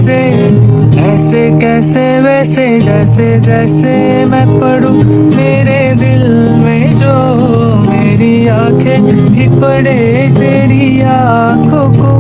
कैसे, ऐसे कैसे वैसे जैसे जैसे मैं पढ़ूं मेरे दिल में जो मेरी आंखें भी पड़े तेरी आंखों को,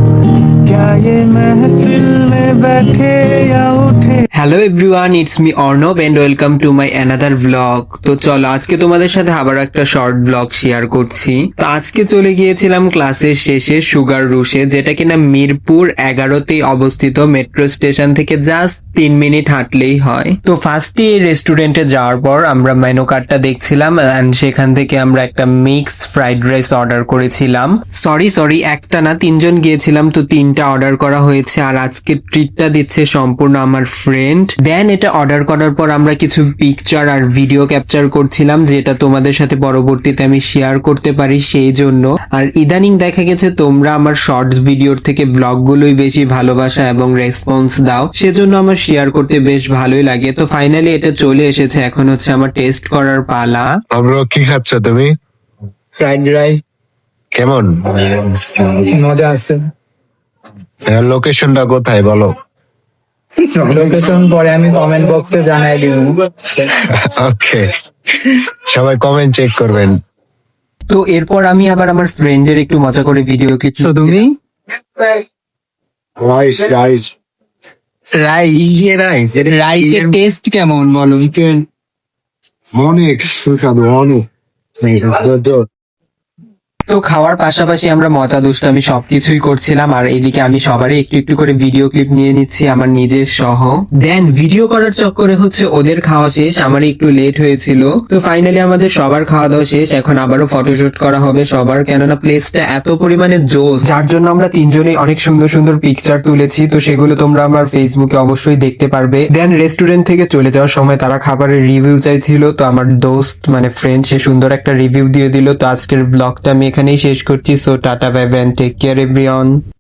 क्या ये महफिल में बैठे या उठे। Hello everyone, it's me Arnab and welcome to my another blog. তো চলো আজকে তোমাদের সাথে আবার একটা শর্ট ব্লগ শেয়ার করছি। তো আজকে চলে গিয়েছিলাম ক্লাসের শেষে সুগার রুশে, যেটা কিনা মিরপুর 11তেই অবস্থিত। মেট্রো স্টেশন থেকে জাস্ট 3 মিনিট হাঁটলেই হয়। তো ফার্স্টে এই রেস্টুরেন্টে যাওয়ার পর আমরা মেনু কার্ডটা দেখছিলাম এন্ড সেখান থেকে আমরা একটা মিক্সড ফ্রাইড রাইস অর্ডার করেছিলাম। সরি একটা না, 3জন গিয়েছিলাম, তো 3টা অর্ডার করা হয়েছে। আর আজকে ট্রিটটা দিচ্ছে সম্পূর্ণ আমার ফ্রেন্ড। দেন এটা অর্ডার করার পর আমরা কিছু পিকচার আর ভিডিও ক্যাপচার করছিলাম, যেটা তোমাদের সাথে পরবর্তীতে আমি শেয়ার করতে পারি সেই জন্য। আর ইদানিং দেখা গেছে তোমরা আমার শর্টস ভিডিওর থেকে ব্লগগুলোই বেশি ভালোবাসা এবং রেসপন্স দাও, সেজন্য আমার শেয়ার করতে বেশ ভালোই লাগে। তো ফাইনালি এটা চলে এসেছে, এখন হচ্ছে আমার টেস্ট করার পালা। আমরা কি খাচ্ছ তুমি? ফ্রাইড রাইস কেমন মজা আছে। লোকেশনটা কোথায় বলো? লোকেশন পরে আমি কমেন্ট বক্সে জানাই দিব। ওকে, সবাই কমেন্ট চেক করবেন। তো এরপর আমি আবার আমার ফ্রেন্ডের একটু মজা করে ভিডিও ক্লিপ। তুমি রাইস রাইস রাইসের টেস্ট কেমন বলো? চিকেন অনেক সুস্বাদু, অনেক জোর। তো খাওয়ার পাশাপাশি আমরা মজা দুষ্টামি সবকিছুই করছিলাম, আর এদিকে আমি সবারই একটু একটু করে ভিডিও ক্লিপ নিয়ে নিচ্ছি আমার নিজের সহ। দেন ভিডিও করার চক্করে হচ্ছে ওদের খাওয়া শেষ, আমার একটু লেট হয়েছিল। তো ফাইনালি আমাদের সবার খাওয়া দাওয়া শেষ, এখন আবারও ফটোশুট করা হবে সবার, কেননা প্লেসটা এত পরিমাণে জোস, যার জন্য আমরা 3জনেই অনেক সুন্দর সুন্দর পিকচার তুলেছি। তো সেগুলো তোমরা আমার ফেসবুকে অবশ্যই দেখতে পারবে। দেন রেস্টুরেন্ট থেকে চলে যাওয়ার সময় তারা খাবারের রিভিউ চাইছিল, তো আমার দোস্ত মানে ফ্রেন্ড সে সুন্দর একটা রিভিউ দিয়ে দিল। তো আজকের ব্লগটা আমি এখানেই শেষ করছি। So tata, bye bye, take care everyone.